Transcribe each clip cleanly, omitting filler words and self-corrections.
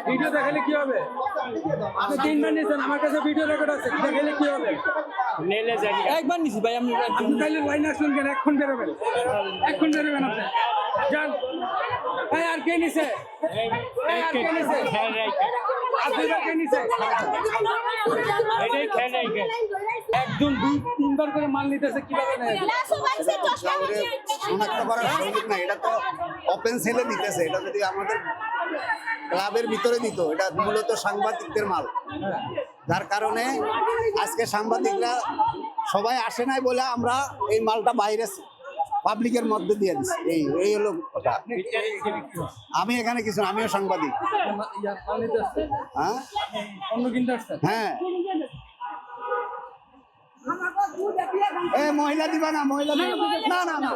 Video দেখালে কি হবে? আপনি তিনবার নিয়েছেন, আমার কাছে ভিডিও রেকর্ড আছে, দেখালে কি হবে? একবার নিছি ভাই। আপনি তাহলে লাইন আসলেন কেন? এখন বেরোবেন, এখন বেরোবেন আপনি যান। আর কে নিছে? একজন দুই তিনবার করে মাল নিতেছে, কিভাবে নেয়? শনাক্ত করার সুযোগ নাই, এটা তো ওপেন সেলে দিতেছে। এটা যদি আমাদের ক্লাবের ভিতরে দিত, এটা মূলত সাংবাদিকদের মাল, যার কারণে আজকে সাংবাদিকরা সবাই আসে নাই বলে আমরা এই মালটা বাইরে পাবলিকের মধ্যে দিয়ে দিচ্ছি। এই হলো কথা। আমি এখানে কিছু না, আমিও সাংবাদিক। হ্যাঁ, মহিলা দিবা না, মহিলা দিবা না, না না,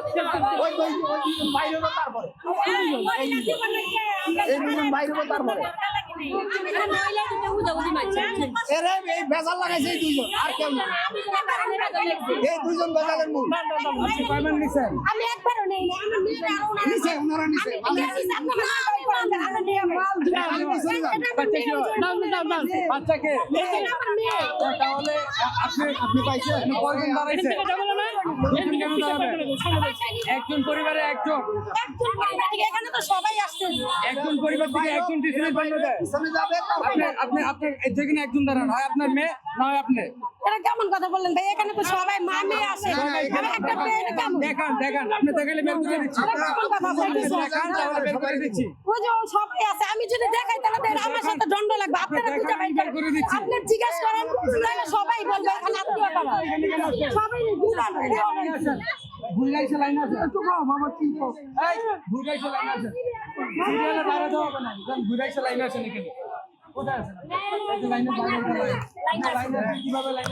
বাইরে তারপরে এই দুজন বাইরে তারপরে এই বেজাল লাগাইছে এই দুজন, আর কেউ না। এই দুজন বেজালের মূল। আমি একবারও নেই, নিচে ওনারা নিচে বাচ্চাকে তাহলে আপনি পাইছেন? একজন পরিবারে একজন, এখানে তো সবাই আসছে, একজন পরিবার থেকে একজন ডিসিশন আপনি যেখানে একজন দাঁড়ান, হয় আপনার মেয়ে না হয় আপনি। এটা কেমন কথা বললেন ভাই? এখানে তো সবাই মা মেয়ে আসে, একটা মেয়ে কেমন? দেখান আপনি দেখালে বের করে দিচ্ছি, বের করে দিচ্ছি। ওই যে সবাই আছে, আমি যদি দেখাই তাহলে আমার সাথে দণ্ড লাগবে। আপনারা বুঝা ভাই করে দিচ্ছি, আপনি জিজ্ঞাসা করেন, তাহলে সবাই বলবে এখানে আত্মীয় করা সবাই ভুলগাইছে লাইন আছে, একটু কম আমার কি কম। এই ভুলগাইছে লাইন আছে, সিরিয়ালে দাঁড়াতে হবে না, ভুলগাইছে লাইন আছে নাকি? কোথায় আছে এই লাইনে? লাইনে কিভাবে লাইন?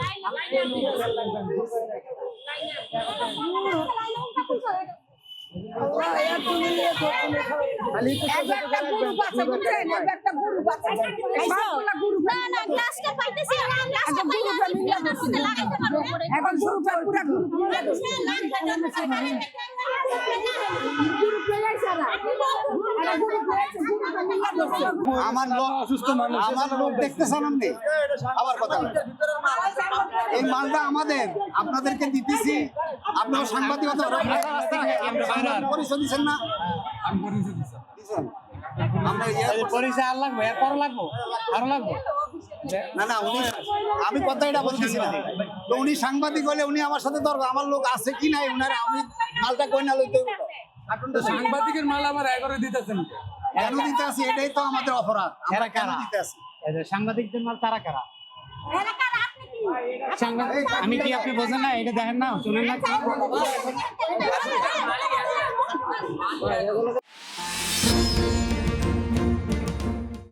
আমার লোক দেখতেছেন আপনি? আবার কথা, এই মালটা আমাদের, আপনাদেরকে দিতেছি, আপনারা সাংবাদিকতা পরিচয় দিচ্ছেন না? পরিচয় আর লাগবে, এরপর লাগবো, আরো লাগবো না না, আমি কথা এটা বলতেছি না। তো উনি সাংবাদিক হলে উনি আমার সাথে দরকার, আমার লোক আছে কি নাই, উনারা আমি মালটা কই না লইতে। সাংবাদিকের মাল আমার এগারো দিতেছেন, কেন দিতে আসি? এটাই তো আমাদের অপরাধ। আমরা কেন দিতে আসি? সাংবাদিকদের মাল তারা কারা? আমি কি আপনি বোঝেন না? এটা দেখেন না, শুনেন না?